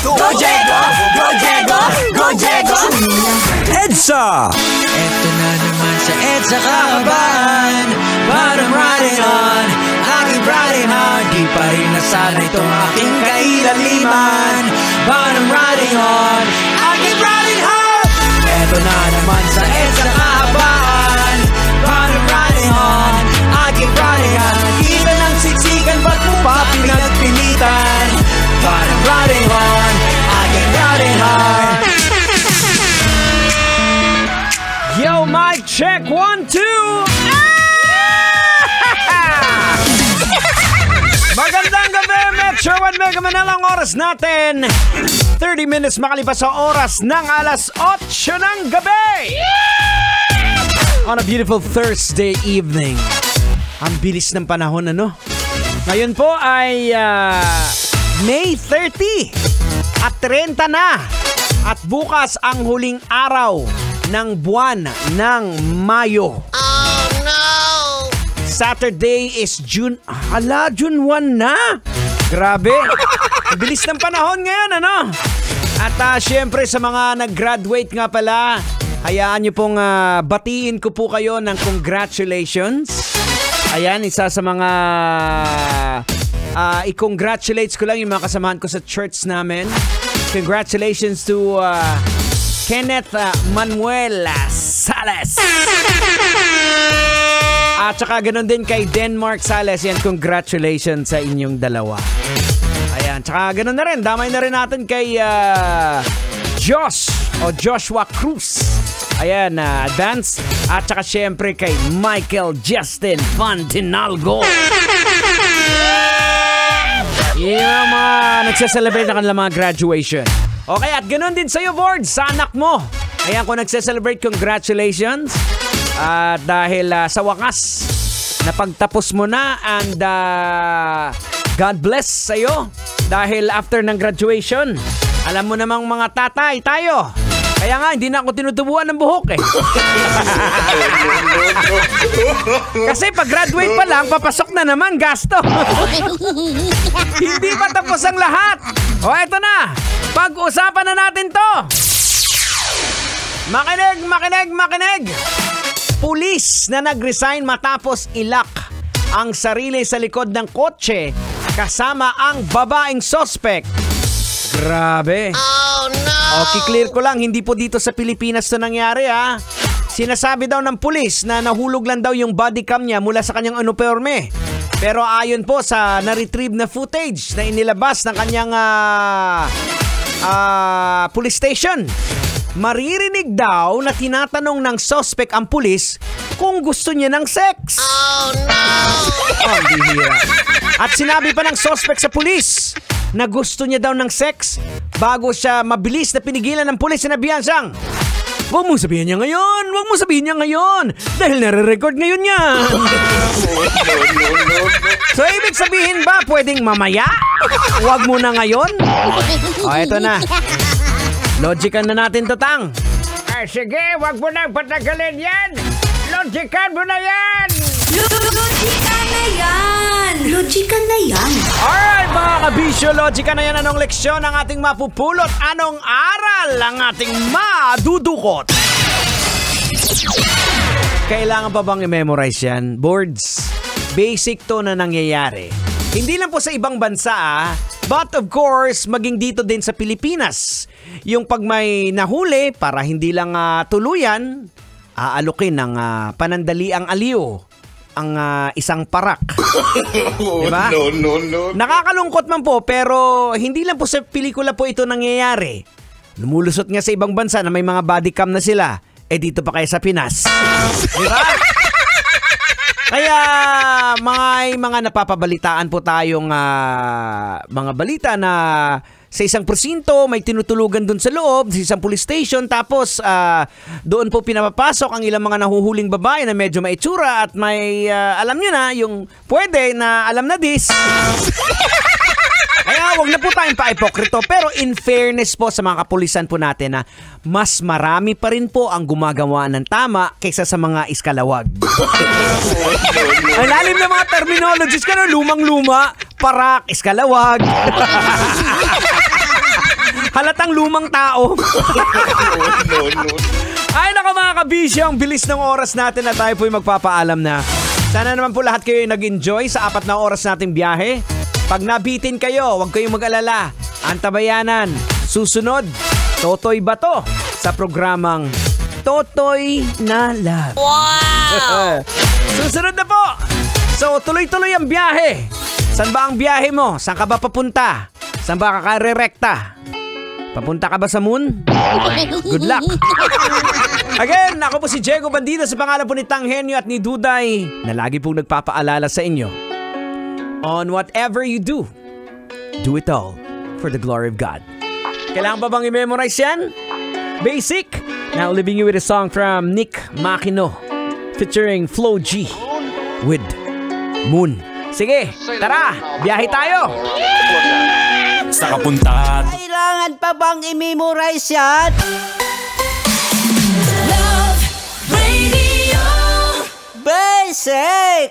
Go Jego! Go Jego! Go Jego! EDSA! Eto na naman sa EDSA kakabahan, but I'm riding on, I keep riding hard. Di pa rin nasanay itong aking kailaliman, but I'm riding on, I keep riding hard. Eto na naman sa EDSA kakabahan, but I'm riding on, I keep riding on. Nakita ng siksikan, ba't mo pa pinagpilitan? But I'm riding on, I keep riding hard. Yo, mic check, 1, 2. Magandang gabi, Metro 1 Mega Manila. Ang oras natin 30 minutes makalipas sa oras ng alas 8 ng gabi. On a beautiful Thursday evening. Ang bilis ng panahon, ano? Ngayon po ay May 30 at 30 na. At bukas ang huling araw ng buwan ng Mayo. Oh no! Saturday is June. Hala, June 1 na. Grabe. Bilis ng panahon ngayon, ano? At syempre sa mga nag-graduate nga pala, hayaan nyo pong batiin ko po kayo ng congratulations. Ayan, isa sa mga i-congratulates ko lang yung mga kasamahan ko sa church namin. Congratulations to Kenneth Manuel Sales. At saka ganun din kay Denmark Sales. Yan, congratulations sa inyong dalawa. Ayan, tsaka ganun na rin. Damay na rin natin kay Joshua Cruz. Ayan, advance. At saka syempre kay Michael Justin Fantinalgo. Yung mga nagsaselebrate na kanilang mga graduation. Okay, at ganoon din sa'yo, Board, sa anak mo. Ayan, kung nagsaselebrate, congratulations. Dahil sa wakas, napagtapos mo na and God bless sa'yo. Dahil after ng graduation, alam mo namang mga tatay tayo. Kaya nga, hindi na ako tinutubuan ng buhok eh. Kasi pag graduate pa lang, papasok na naman gasto. Hindi pa tapos ang lahat. O, eto na. Pag-usapan na natin to. Makinig. Pulis na nag-resign matapos ilak ang sarili sa likod ng kotse kasama ang babaeng suspect. Grabe. Oh no! Okay, clear ko lang, hindi po dito sa Pilipinas to nangyari ha. Sinasabi daw ng pulis na nahulog lang daw yung body cam niya mula sa kanyang uniforme. Pero ayon po sa na-retrieve na footage na inilabas ng kanyang police station, maririnig daw na tinatanong ng suspect ang pulis kung gusto niya ng sex. Oh no! Oh, bihira. At sinabi pa ng suspect sa pulis na gusto niya daw ng sex bago siya mabilis na pinigilan ng pulis. Sinabihan siyang, huwag mo sabihin niya ngayon dahil nare-record ngayon niya. So ibig sabihin ba pwedeng mamaya? Huwag mo na ngayon? O eto na, logican na natin to, Tang. Sige, wag mo nang patagalin yan. Logican mo na yan. Logican na yan. Alright mga kabisyo, logican na yan. Anong leksyon ang ating mapupulot? Anong aral ang ating madudukot? Kailangan pa bang i-memorize yan? Boards, basic to na nangyayari. Hindi lang po sa ibang bansa but of course, maging dito din sa Pilipinas. Yung pag may nahuli, para hindi lang tuluyan, aalukin ng panandaliang aliw ang isang parak. Diba? No. Nakakalungkot man po, pero hindi lang po sa pelikula po ito nangyayari. Lumulusot nga sa ibang bansa na may mga body cam na sila. Dito pa kayo sa Pinas. Diba? Kaya mga napapabalitaan po tayong mga balita na sa isang presinto, may tinutulugan doon sa loob, sa isang police station, tapos doon po pinapapasok ang ilang mga nahuhuling babae na medyo maitsura at may, alam nyo na, yung pwede na alam na this. Kaya wag na po tayong pa-ipokrito. Pero in fairness po sa mga kapulisan po natin na mas marami pa rin po ang gumagawa ng tama kaysa sa mga iskalawag. Ang lalim na mga terminologies ka na, lumang-luma, parak, iskalawag. Halatang lumang tao. Ay nako mga kabisyo, ang bilis ng oras natin na tayo po'y magpapaalam na. Sana naman po lahat kayo nag-enjoy sa 4 na oras nating biyahe. Pag nabitin kayo, huwag kayong mag-alala. Antabayanan, susunod, Totoy Bato sa programang Totoy na Love. Wow! Susunod na po. So tuloy-tuloy ang biyahe. San ba ang biyahe mo? Saan ka ba papunta? Saan ba kakarerekta? Papunta ka ba sa moon? Good luck! Again, ako po si Diego Bandida sa pangalan po ni Tanghenyo at ni Duday na lagi pong nagpapaalala sa inyo. On whatever you do it all for the glory of God. Kailangan ba bang i-memorize yan? Basic! Now leaving you with a song from Nick Makino featuring Flo G with Moon. Sige, tara! Biyahe tayo! Sa kapuntahan. Kailangan pa bang i-memorize yan? Love Radio. Basic!